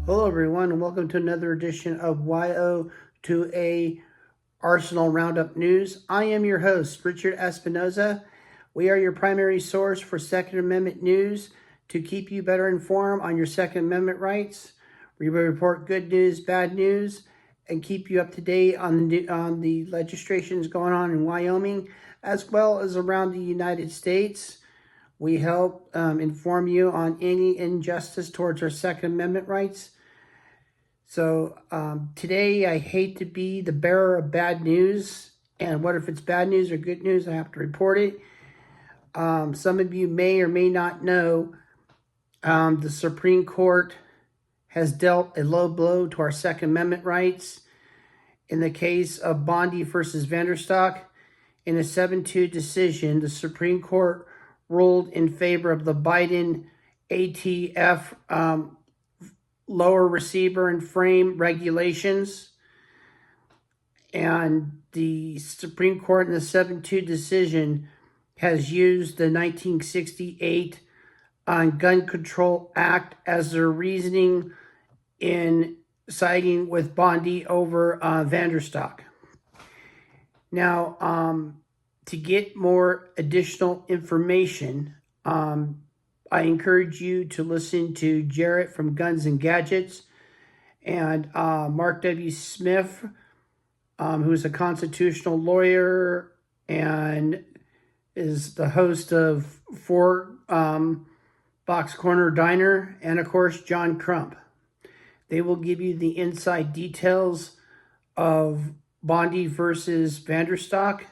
Hello, everyone, and welcome to another edition of YO to A Arsenal Roundup News. I am your host, Richard Espinoza. We are your primary source for Second Amendment news to keep you better informed on your Second Amendment rights. We will report good news, bad news, and keep you up to date on the legislations going on in Wyoming, as well as around the United States. We help inform you on any injustice towards our Second Amendment rights. So today I hate to be the bearer of bad news. And what if it's bad news or good news? I have to report it. Some of you may or may not know the Supreme Court has dealt a low blow to our Second Amendment rights. In the case of Bondi versus Vanderstok, in a 7-2 decision, the Supreme Court ruled in favor of the Biden ATF lower receiver and frame regulations. And the Supreme Court in the 7-2 decision has used the 1968 Gun Control Act as their reasoning in siding with Bondi over Vanderstok. Now, to get more additional information, I encourage you to listen to Jarrett from Guns and Gadgets and Mark W. Smith, who's a constitutional lawyer and is the host of Four Box Corner Diner, and of course, John Crump. They will give you the inside details of Bondi versus Vanderstok,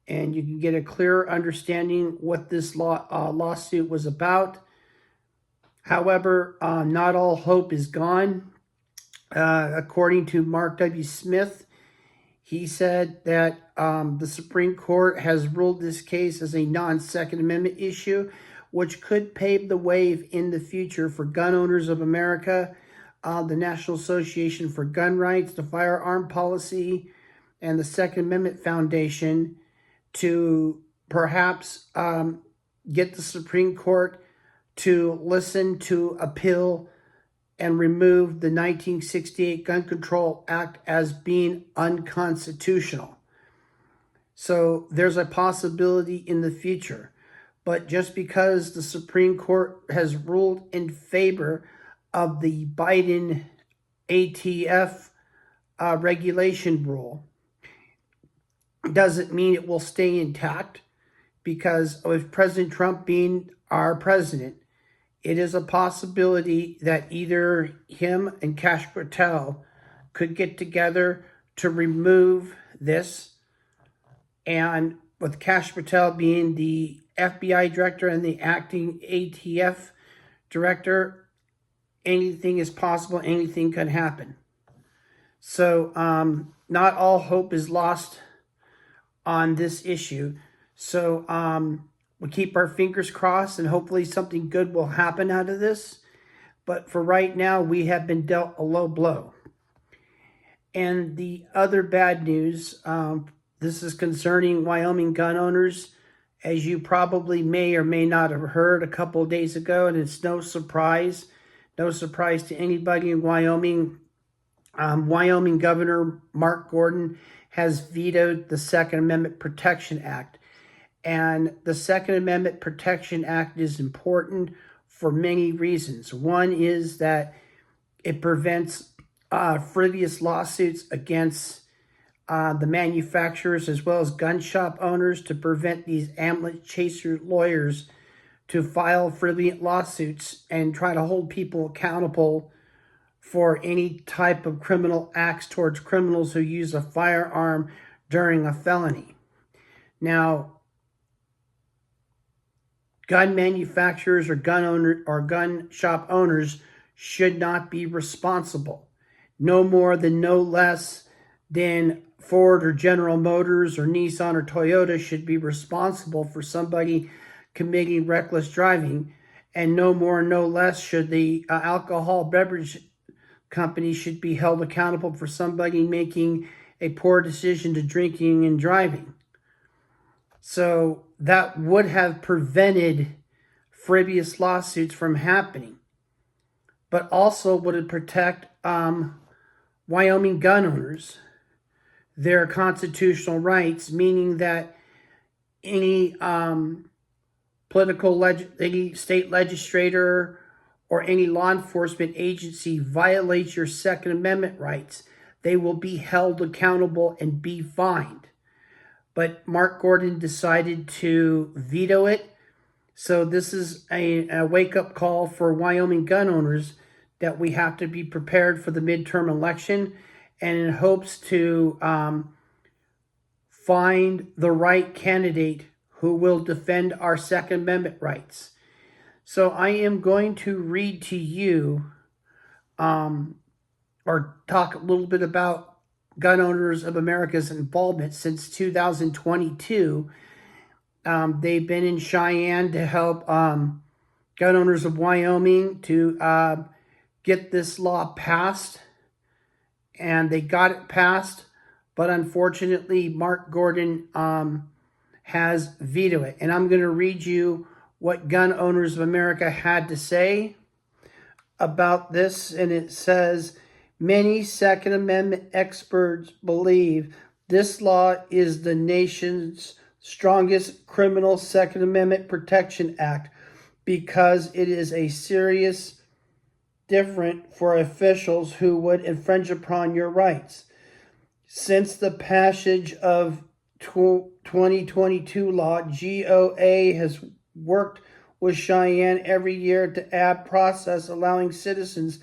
and you can get a clearer understanding what this lawsuit was about. However, not all hope is gone. According to Mark W. Smith, he said that the Supreme Court has ruled this case as a non-Second Amendment issue, which could pave the way in the future for gun owners of America, the National Association for Gun Rights, the Firearm Policy, and the Second Amendment Foundation to perhaps get the Supreme Court to listen to appeal and remove the 1968 Gun Control Act as being unconstitutional. So there's a possibility in the future. But just because the Supreme Court has ruled in favor of the Biden ATF regulation rule doesn't mean it will stay intact, because with President Trump being our president, it is a possibility that either him and Kash Patel could get together to remove this. And with Kash Patel being the FBI director and the acting ATF director, anything is possible, anything can happen. So not all hope is lost on this issue. So we keep our fingers crossed and hopefully something good will happen out of this. But for right now, we have been dealt a low blow. And the other bad news, this is concerning Wyoming gun owners. As you probably may or may not have heard a couple of days ago, and it's no surprise to anybody in Wyoming, Wyoming Governor Mark Gordon has vetoed the Second Amendment Protection Act. And the Second Amendment Protection Act is important for many reasons. One is that it prevents frivolous lawsuits against the manufacturers as well as gun shop owners, to prevent these ambulance chaser lawyers to file frivolous lawsuits and try to hold people accountable for any type of criminal acts towards criminals who use a firearm during a felony. Now, gun manufacturers or gun shop owners should not be responsible. No more than, no less than Ford or General Motors or Nissan or Toyota should be responsible for somebody committing reckless driving, and no more, no less should the alcohol beverage company should be held accountable for somebody making a poor decision to drinking and driving. So that would have prevented frivolous lawsuits from happening. but also would it protect Wyoming gun owners, their constitutional rights, meaning that any any state legislator or any law enforcement agency violates your Second Amendment rights, they will be held accountable and be fined. But Mark Gordon decided to veto it. So this is a wake-up call for Wyoming gun owners that we have to be prepared for the midterm election, and in hopes to find the right candidate who will defend our Second Amendment rights. So I am going to read to you or talk a little bit about Gun Owners of America's involvement since 2022. They've been in Cheyenne to help gun owners of Wyoming to get this law passed, and they got it passed, but unfortunately Mark Gordon has vetoed it. And I'm going to read you what Gun Owners of America had to say about this, and it says, many Second Amendment experts believe this law is the nation's strongest criminal Second Amendment Protection Act because it is a serious different for officials who would infringe upon your rights. Since the passage of 2022 law, GOA has worked with Cheyenne every year to add process allowing citizens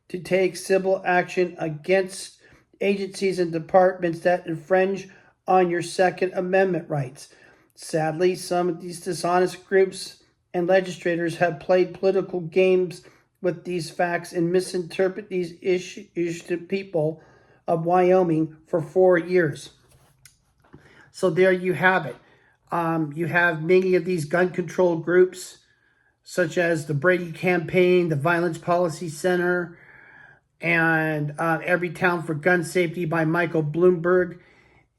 to take civil action against agencies and departments that infringe on your Second Amendment rights. Sadly, some of these dishonest groups and legislators have played political games with these facts and misinterpret these issues to people of Wyoming for 4 years. So there you have it. You have many of these gun control groups, such as the Brady Campaign, the Violence Policy Center, and Every Town for Gun Safety by Michael Bloomberg.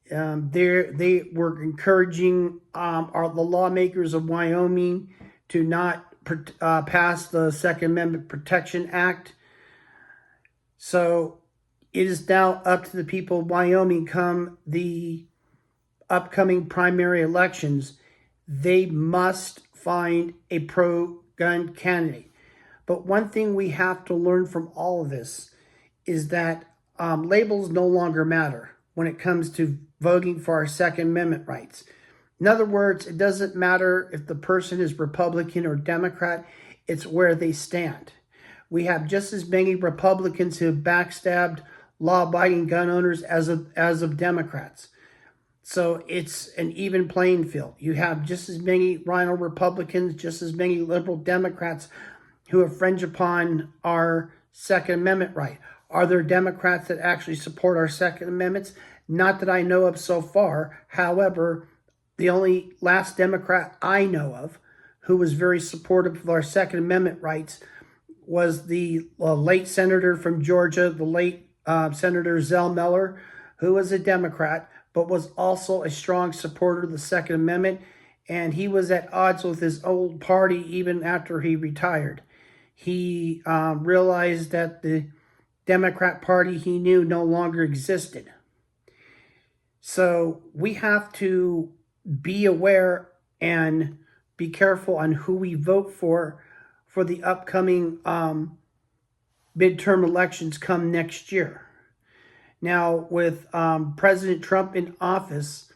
They were encouraging the lawmakers of Wyoming to not pass the Second Amendment Protection Act. So it is now up to the people of Wyoming come the upcoming primary elections. They must find a pro-gun candidate. But one thing we have to learn from all of this is that labels no longer matter when it comes to voting for our Second Amendment rights. In other words, it doesn't matter if the person is Republican or Democrat, it's where they stand. We have just as many Republicans who have backstabbed law-abiding gun owners as of Democrats. So it's an even playing field. You have just as many rhino Republicans, just as many liberal Democrats who infringe upon our Second Amendment right. Are there Democrats that actually support our Second Amendments? Not that I know of so far. However, the only last Democrat I know of who was very supportive of our Second Amendment rights was the late senator from Georgia, the late Senator Zell Miller, who was a Democrat, but was also a strong supporter of the Second Amendment. And he was at odds with his old party even after he retired. He realized that the Democrat Party he knew no longer existed. So we have to be aware and be careful on who we vote for the upcoming midterm elections come next year. Now, with President Trump in office,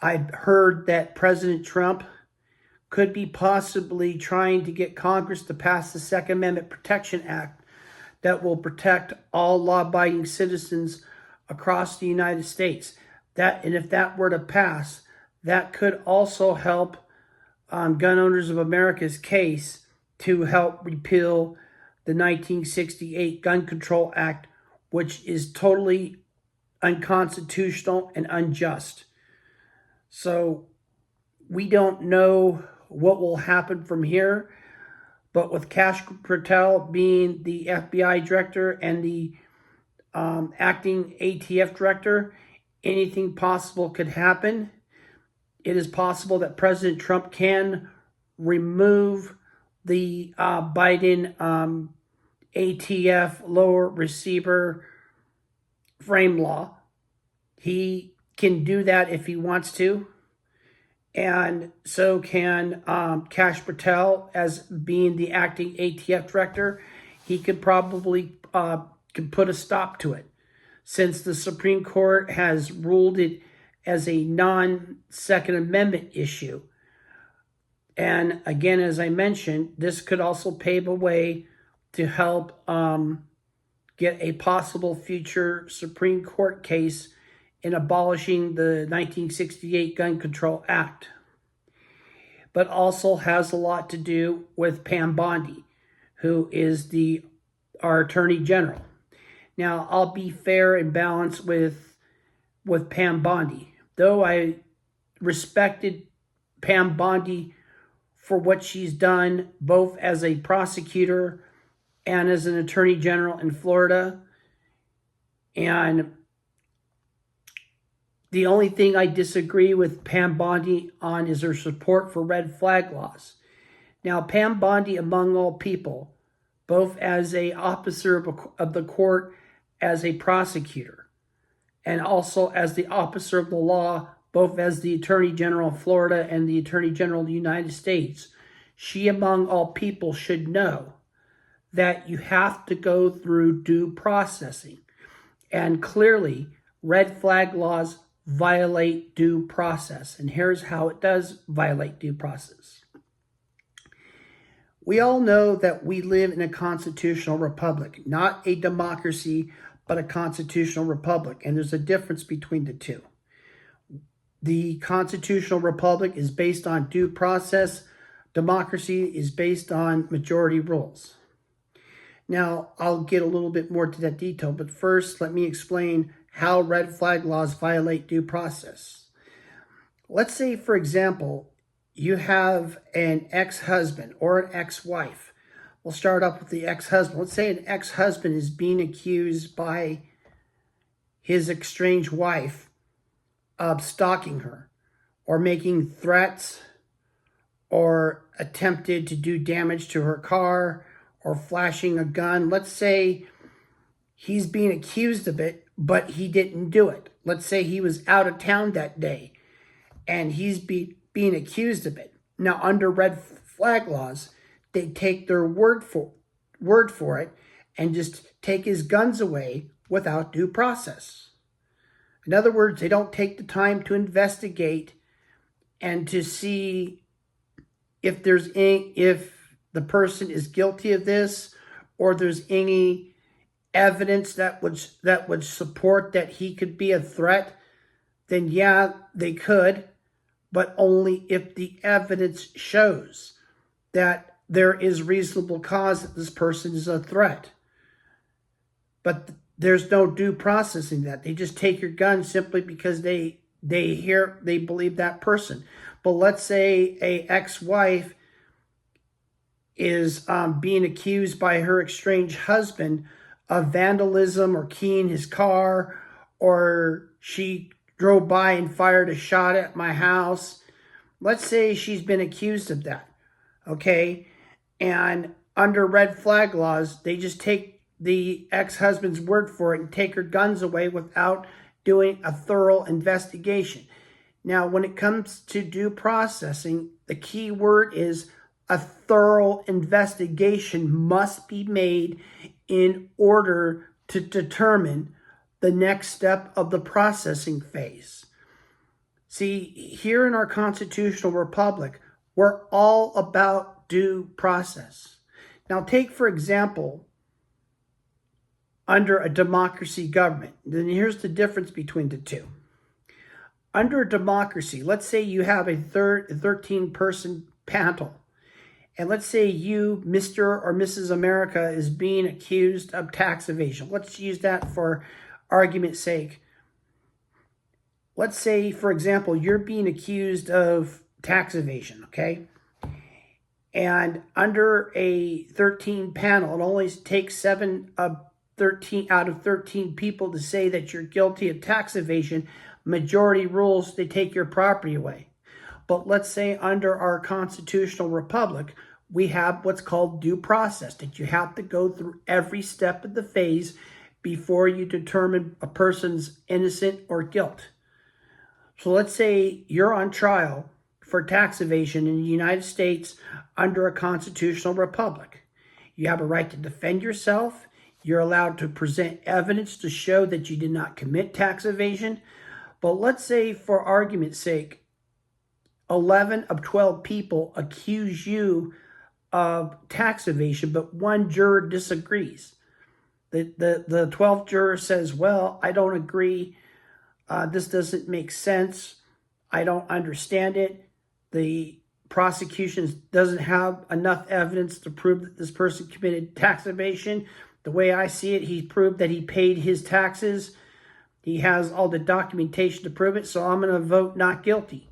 I've heard that President Trump could be possibly trying to get Congress to pass the Second Amendment Protection Act that will protect all law-abiding citizens across the United States. And if that were to pass, that could also help Gun Owners of America's case to help repeal the 1968 Gun Control Act, which is totally unconstitutional and unjust. So we don't know what will happen from here, but with Kash Patel being the FBI director and the acting ATF director, anything possible could happen. It is possible that President Trump can remove the Biden ATF lower receiver frame law. He can do that if he wants to. And so can Kash Patel, as being the acting ATF director. He could probably could put a stop to it, since the Supreme Court has ruled it as a non-Second Amendment issue. And again, as I mentioned, this could also pave a way to help get a possible future Supreme Court case in abolishing the 1968 Gun Control Act. But also has a lot to do with Pam Bondi, who is our Attorney General. Now, I'll be fair and balanced with Pam Bondi. Though I respected Pam Bondi for what she's done, both as a prosecutor and as an Attorney General in Florida. And the only thing I disagree with Pam Bondi on is her support for red flag laws. Now, Pam Bondi, among all people, both as an officer of the court, as a prosecutor, and also as the officer of the law, both as the Attorney General of Florida and the Attorney General of the United States, she, among all people, should know that you have to go through due processing. And clearly, red flag laws violate due process. And here's how it does violate due process. We all know that we live in a constitutional republic, not a democracy, but a constitutional republic. And there's a difference between the two. The constitutional republic is based on due process. Democracy is based on majority rules. Now, I'll get a little bit more to that detail, but first, let me explain how red flag laws violate due process. Let's say, for example, you have an ex-husband or an ex-wife. We'll start off with the ex-husband. Let's say an ex-husband is being accused by his estranged wife of stalking her or making threats or attempted to do damage to her car or flashing a gun. Let's say he's being accused of it, but he didn't do it. Let's say he was out of town that day and he's being accused of it. Now, under red flag laws, they take their word for it and just take his guns away without due process. In other words, they don't take the time to investigate and to see if the person is guilty of this, or there's any evidence that would support that he could be a threat. Then yeah, they could, but only if the evidence shows that there is reasonable cause that this person is a threat. But there's no due processing that. They just take your gun simply because they believe that person. But let's say a ex-wife is being accused by her estranged husband of vandalism or keying his car, or she drove by and fired a shot at my house. Let's say she's been accused of that, okay? And under red flag laws, they just take the ex-husband's word for it and take her guns away without doing a thorough investigation. Now, when it comes to due processing, the key word is a thorough investigation must be made in order to determine the next step of the processing phase. See, here in our constitutional republic, we're all about due process. Now, take, for example, under a democracy government. Then here's the difference between the two. Under a democracy, let's say you have a 13-person panel. And let's say you, Mr. or Mrs. America, is being accused of tax evasion. Let's use that for argument's sake. Let's say, for example, you're being accused of tax evasion, okay? And under a 13 panel, it only takes 7 of 13 out of 13 people to say that you're guilty of tax evasion. Majority rules, they take your property away. But let's say under our constitutional republic, we have what's called due process, that you have to go through every step of the phase before you determine a person's innocent or guilt. So let's say you're on trial for tax evasion in the United States under a constitutional republic. You have a right to defend yourself. You're allowed to present evidence to show that you did not commit tax evasion. But let's say, for argument's sake, 11 of 12 people accuse you of tax evasion, but one juror disagrees. The 12th juror says, well, I don't agree. This doesn't make sense. I don't understand it. The prosecution doesn't have enough evidence to prove that this person committed tax evasion. The way I see it, he proved that he paid his taxes. He has all the documentation to prove it, so I'm going to vote not guilty.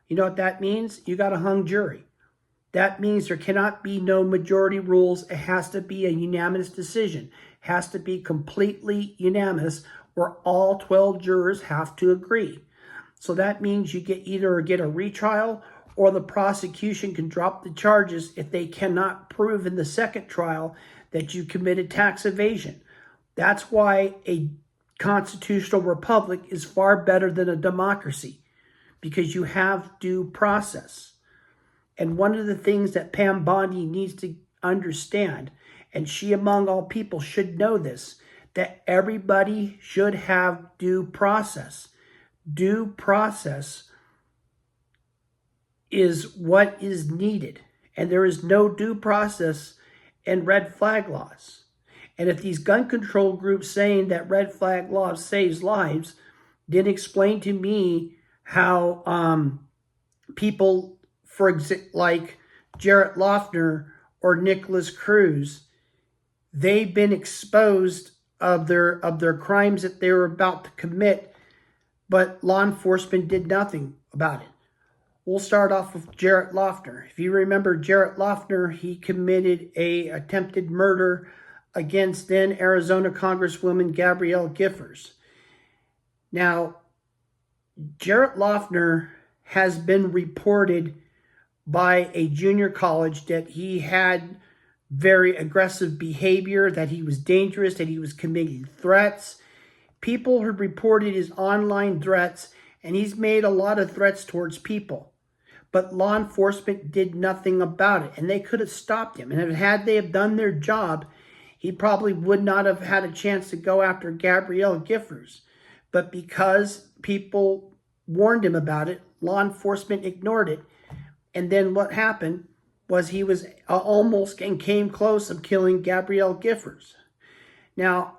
You know what that means? You got a hung jury. That means there cannot be no majority rules. It has to be a unanimous decision. It has to be completely unanimous, where all 12 jurors have to agree. So that means you either get a retrial, or the prosecution can drop the charges if they cannot prove in the second trial that you committed tax evasion. That's why a constitutional republic is far better than a democracy, because you have due process. And one of the things that Pam Bondi needs to understand, and she among all people should know this, that everybody should have due process. Due process is what is needed. And there is no due process in red flag laws. And if these gun control groups saying that red flag laws saves lives didn't explain to me how people, for example, like Jared Loughner or Nicholas Cruz, they've been exposed of their crimes that they were about to commit, but law enforcement did nothing about it. We'll start off with Jared Loughner. If you remember Jared Loughner, he committed a attempted murder against then Arizona Congresswoman Gabrielle Giffords. Now, Jared Loughner has been reported by a junior college that he had very aggressive behavior, that he was dangerous, that he was committing threats. People have reported his online threats, and he's made a lot of threats towards people. But law enforcement did nothing about it, and they could have stopped him. And had they have done their job, he probably would not have had a chance to go after Gabrielle Giffords. But because people warned him about it, law enforcement ignored it. And then what happened was he was almost and came close of killing Gabrielle Giffords. Now,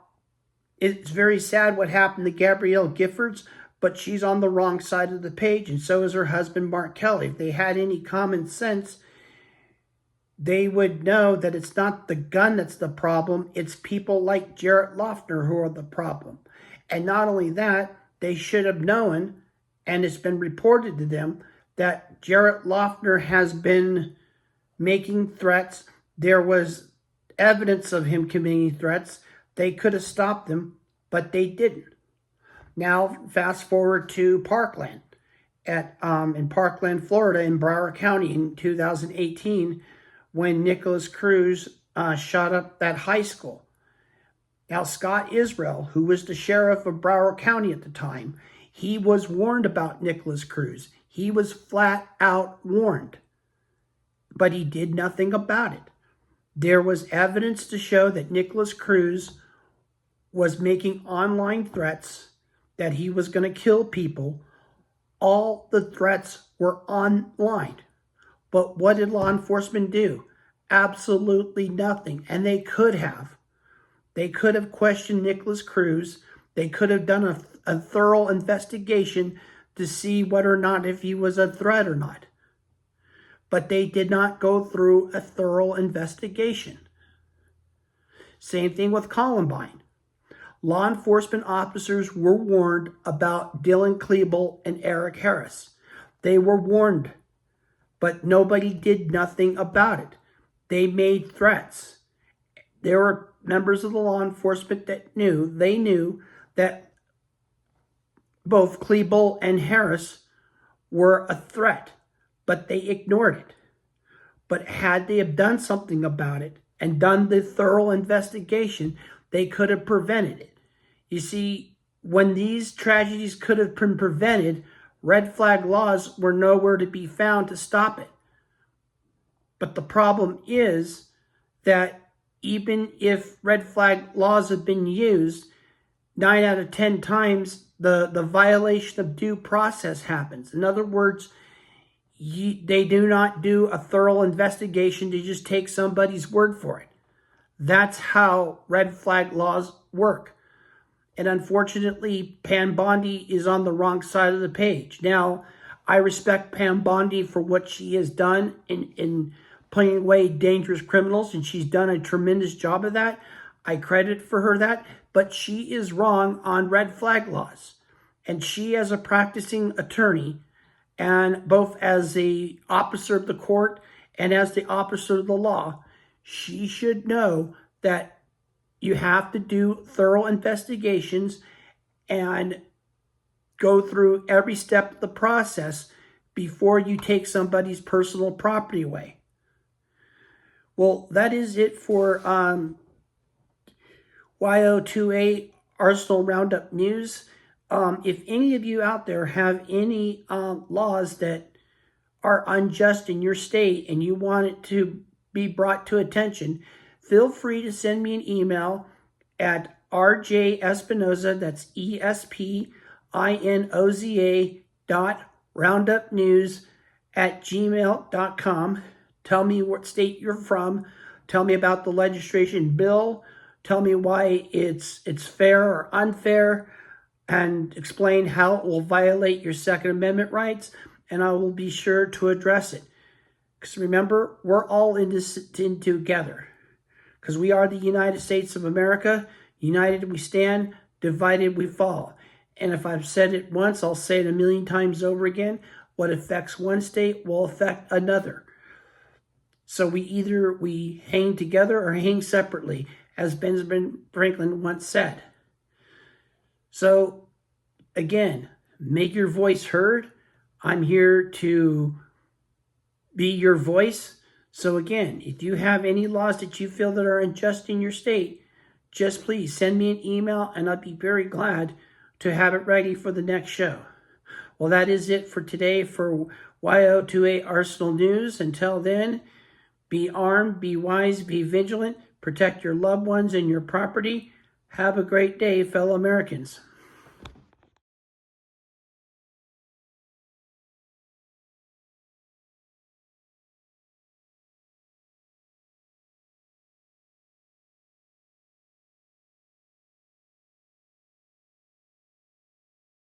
it's very sad what happened to Gabrielle Giffords, but she's on the wrong side of the page, and so is her husband, Mark Kelly. If they had any common sense, they would know that it's not the gun that's the problem, it's people like Jared Loughner who are the problem. And not only that, they should have known, and it's been reported to them, that Jared Loughner has been making threats. There was evidence of him committing threats. They could have stopped him, but they didn't. Now, fast forward to Parkland, in Parkland, Florida, in Broward County in 2018, when Nicholas Cruz shot up that high school. Now, Scott Israel, who was the sheriff of Broward County at the time, he was warned about Nicholas Cruz. He was flat out warned, but he did nothing about it. There was evidence to show that Nicholas Cruz was making online threats, that he was going to kill people. All the threats were online. But what did law enforcement do? Absolutely nothing. And they could have. They could have questioned Nicholas Cruz. They could have done a thorough investigation to see whether or not if he was a threat or not. But they did not go through a thorough investigation. Same thing with Columbine. Law enforcement officers were warned about Dylan Klebold and Eric Harris. They were warned, but nobody did nothing about it. They made threats. There were members of the law enforcement that knew that both Klebold and Harris were a threat, but they ignored it. But had they have done something about it and done the thorough investigation, they could have prevented it. You see, when these tragedies could have been prevented, red flag laws were nowhere to be found to stop it. But the problem is that even if red flag laws have been used, 9 out of 10 times the violation of due process happens. In other words, they do not do a thorough investigation to just take somebody's word for it. That's how red flag laws work. And unfortunately, Pam Bondi is on the wrong side of the page. Now, I respect Pam Bondi for what she has done in putting away dangerous criminals, and she's done a tremendous job of that. I credit for her that, but she is wrong on red flag laws. And she, as a practicing attorney, and both as the officer of the court and as the officer of the law, she should know that you have to do thorough investigations and go through every step of the process before you take somebody's personal property away. Well, that is it for YO2A Arsenal Roundup News. If any of you out there have any laws that are unjust in your state and you want it to be brought to attention, feel free to send me an email at rjespinoza, that's ESPINOZA.roundupnews@gmail.com. Tell me what state you're from. Tell me about the legislation bill. Tell me why it's fair or unfair, and explain how it will violate your Second Amendment rights, and I will be sure to address it. Because remember, we're all in this in together. Because we are the United States of America. United we stand, divided we fall. And if I've said it once, I'll say it a million times over again. What affects one state will affect another. So we hang together or hang separately, as Benjamin Franklin once said. So again, make your voice heard. I'm here to be your voice. So again, if you have any laws that you feel that are unjust in your state, just please send me an email and I'll be very glad to have it ready for the next show. Well, that is it for today for YO2A Arsenal News. Until then, be armed, be wise, be vigilant, protect your loved ones and your property. Have a great day, fellow Americans.